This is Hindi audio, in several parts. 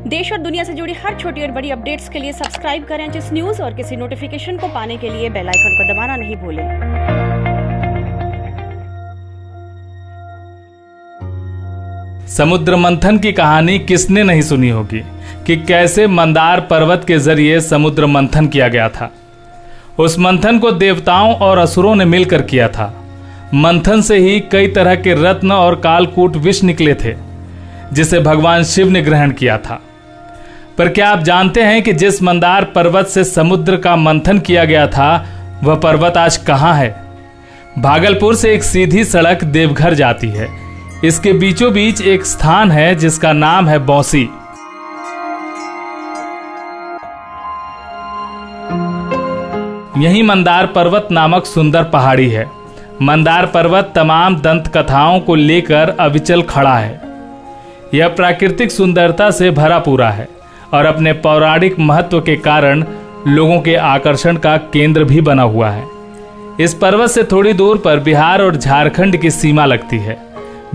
देश और दुनिया से जुड़ी हर छोटी और बड़ी अपडेट्स के लिए सब्सक्राइब करें जिस न्यूज और किसी नोटिफिकेशन को पाने के लिए बेल आइकन को दबाना नहीं भूलें। समुद्र मंथन की कहानी किसने नहीं सुनी होगी कि कैसे मंदार पर्वत के जरिए समुद्र मंथन किया गया था। उस मंथन को देवताओं और असुरों ने मिलकर किया था। मंथन से ही कई तरह के रत्न और कालकूट विष निकले थे जिसे भगवान शिव ने ग्रहण किया था। पर क्या आप जानते हैं कि जिस मंदार पर्वत से समुद्र का मंथन किया गया था वह पर्वत आज कहाँ है? भागलपुर से एक सीधी सड़क देवघर जाती है। इसके बीचों बीच एक स्थान है जिसका नाम है बौंसी। यही मंदार पर्वत नामक सुंदर पहाड़ी है। मंदार पर्वत तमाम दंत कथाओं को लेकर अविचल खड़ा है। यह प्राकृतिक सुंदरता से भरा पूरा है और अपने पौराणिक महत्व के कारण लोगों के आकर्षण का केंद्र भी बना हुआ है। इस पर्वत से थोड़ी दूर पर बिहार और झारखंड की सीमा लगती है।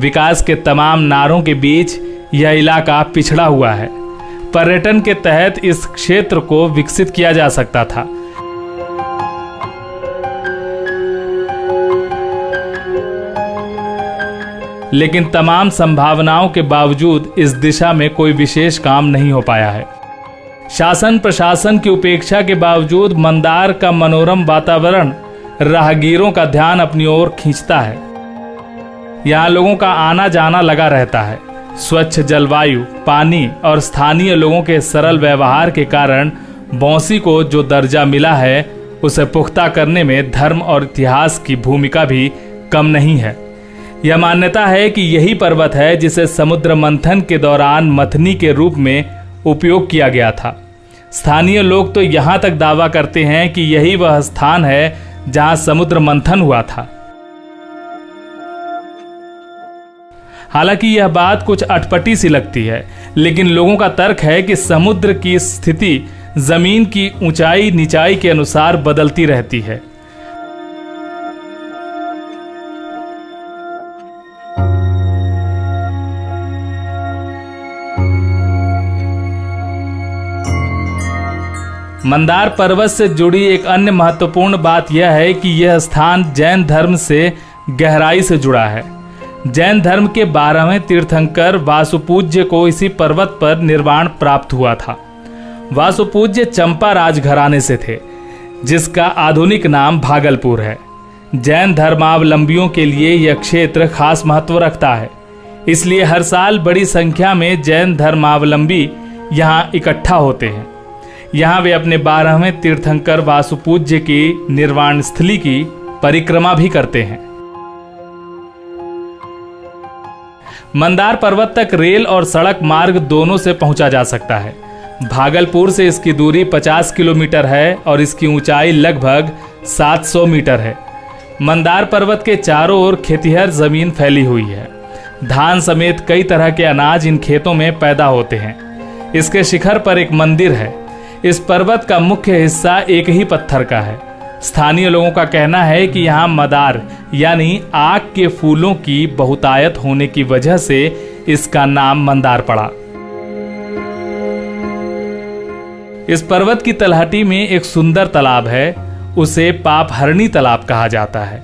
विकास के तमाम नारों के बीच यह इलाका पिछड़ा हुआ है। पर्यटन के तहत इस क्षेत्र को विकसित किया जा सकता था। लेकिन तमाम संभावनाओं के बावजूद इस दिशा में कोई विशेष काम नहीं हो पाया है। शासन प्रशासन की उपेक्षा के बावजूद मंदार का मनोरम वातावरण राहगीरों का ध्यान अपनी ओर खींचता है। यहाँ लोगों का आना जाना लगा रहता है। स्वच्छ जलवायु, पानी और स्थानीय लोगों के सरल व्यवहार के कारण बौंसी को जो दर्जा मिला है उसे पुख्ता करने में धर्म और इतिहास की भूमिका भी कम नहीं है। यह मान्यता है कि यही पर्वत है जिसे समुद्र मंथन के दौरान मथनी के रूप में उपयोग किया गया था। स्थानीय लोग तो यहाँ तक दावा करते हैं कि यही वह स्थान है जहाँ समुद्र मंथन हुआ था। हालांकि यह बात कुछ अटपटी सी लगती है, लेकिन लोगों का तर्क है कि समुद्र की स्थिति जमीन की ऊंचाई नीचाई के अनुसार बदलती रहती है। मंदार पर्वत से जुड़ी एक अन्य महत्वपूर्ण बात यह है कि यह स्थान जैन धर्म से गहराई से जुड़ा है। जैन धर्म के 12वें तीर्थंकर वासुपूज्य को इसी पर्वत पर निर्वाण प्राप्त हुआ था। वासुपूज्य चंपा राजघराने से थे जिसका आधुनिक नाम भागलपुर है। जैन धर्मावलंबियों के लिए यह क्षेत्र खास महत्व रखता है, इसलिए हर साल बड़ी संख्या में जैन धर्मावलंबी यहाँ इकट्ठा होते हैं। यहाँ वे अपने 12वें तीर्थंकर वासुपूज्य की निर्वाण स्थली की परिक्रमा भी करते हैं। मंदार पर्वत तक रेल और सड़क मार्ग दोनों से पहुंचा जा सकता है। भागलपुर से इसकी दूरी 50 किलोमीटर है और इसकी ऊंचाई लगभग 700 मीटर है। मंदार पर्वत के चारों ओर खेतिहर जमीन फैली हुई है। धान समेत कई तरह के अनाज इन खेतों में पैदा होते हैं। इसके शिखर पर एक मंदिर है। इस पर्वत का मुख्य हिस्सा एक ही पत्थर का है। स्थानीय लोगों का कहना है कि यहाँ मदार यानी आग के फूलों की बहुतायत होने की वजह से इसका नाम मंदार पड़ा। इस पर्वत की तलहटी में एक सुंदर तालाब है, उसे पापहरणी तालाब कहा जाता है।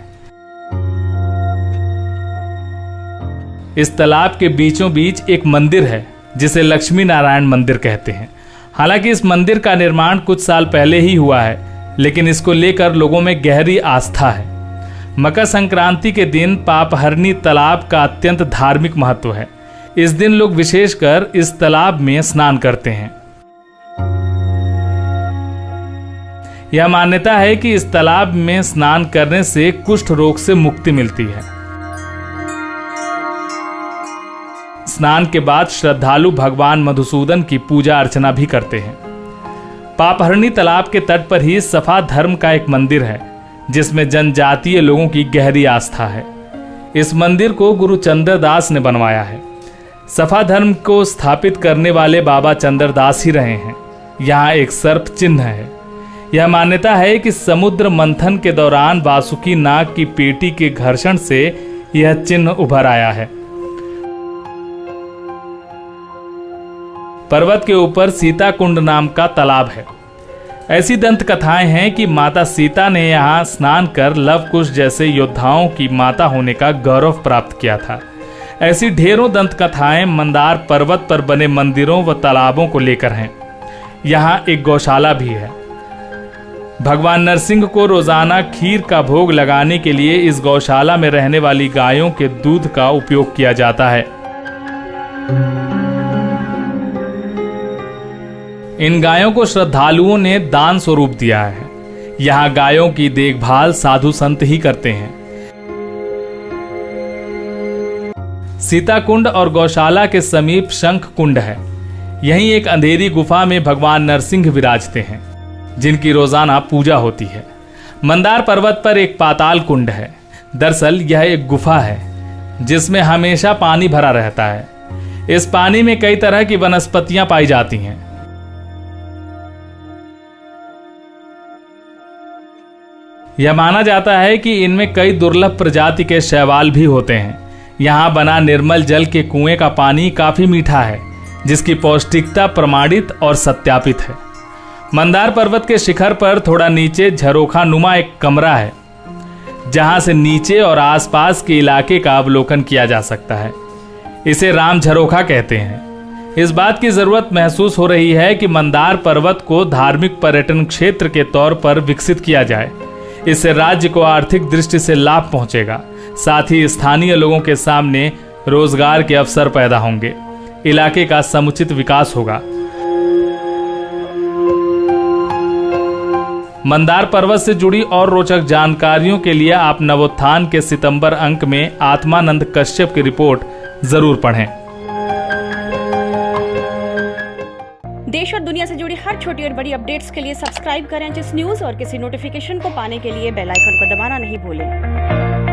इस तालाब के बीचों बीच एक मंदिर है जिसे लक्ष्मी नारायण मंदिर कहते हैं। हालांकि इस मंदिर का निर्माण कुछ साल पहले ही हुआ है, लेकिन इसको लेकर लोगों में गहरी आस्था है। मकर संक्रांति के दिन पापहरणी तालाब का अत्यंत धार्मिक महत्व है। इस दिन लोग विशेषकर इस तालाब में स्नान करते हैं। यह मान्यता है कि इस तालाब में स्नान करने से कुष्ठ रोग से मुक्ति मिलती है। स्नान के बाद श्रद्धालु भगवान मधुसूदन की पूजा अर्चना भी करते हैं। पापहरणी तालाब के तट पर ही सफा धर्म का एक मंदिर है जिसमें जनजातीय लोगों की गहरी आस्था है। इस मंदिर को गुरु चंद्रदास ने बनवाया है। सफा धर्म को स्थापित करने वाले बाबा चंद्रदास ही रहे हैं। यहाँ एक सर्प चिन्ह है। यह मान्यता है कि समुद्र मंथन के दौरान वासुकी नाग की पेटी के घर्षण से यह चिन्ह उभर आया है। पर्वत के ऊपर सीता कुंड नाम का तालाब है। ऐसी दंत कथाएं हैं कि माता सीता ने यहाँ स्नान कर लव कुश जैसे योद्धाओं की माता होने का गौरव प्राप्त किया था। ऐसी ढेरों दंत कथाएं मंदार पर्वत पर बने मंदिरों व तालाबों को लेकर हैं। यहाँ एक गौशाला भी है। भगवान नरसिंह को रोजाना खीर का भोग लगाने के लिए इस गौशाला में रहने वाली गायों के दूध का उपयोग किया जाता है। इन गायों को श्रद्धालुओं ने दान स्वरूप दिया है। यहाँ गायों की देखभाल साधु संत ही करते हैं। सीता कुंड और गौशाला के समीप शंख कुंड है। यहीं एक अंधेरी गुफा में भगवान नरसिंह विराजते हैं, जिनकी रोजाना पूजा होती है। मंदार पर्वत पर एक पाताल कुंड है। दरअसल यह एक गुफा है जिसमें हमेशा पानी भरा रहता है। इस पानी में कई तरह की वनस्पतियां पाई जाती हैं। यह माना जाता है कि इनमें कई दुर्लभ प्रजाति के शैवाल भी होते हैं। यहाँ बना निर्मल जल के कुएं का पानी काफी मीठा है, जिसकी पौष्टिकता प्रमाणित और सत्यापित है। मंदार पर्वत के शिखर पर थोड़ा नीचे झरोखा नुमा एक कमरा है, जहां से नीचे और आसपास के इलाके का अवलोकन किया जा सकता है। इसे राम झरोखा कहते हैं। इस बात की जरूरत महसूस हो रही है कि मंदार पर्वत को धार्मिक पर्यटन क्षेत्र के तौर पर विकसित किया जाए। इससे राज्य को आर्थिक दृष्टि से लाभ पहुंचेगा, साथ ही स्थानीय लोगों के सामने रोजगार के अवसर पैदा होंगे। इलाके का समुचित विकास होगा। मंदार पर्वत से जुड़ी और रोचक जानकारियों के लिए आप नवोत्थान के सितंबर अंक में आत्मानंद कश्यप की रिपोर्ट जरूर पढ़ें। देश और दुनिया से जुड़ी हर छोटी और बड़ी अपडेट्स के लिए सब्सक्राइब करें जिस न्यूज और किसी नोटिफिकेशन को पाने के लिए बेल आइकन को दबाना नहीं भूलें।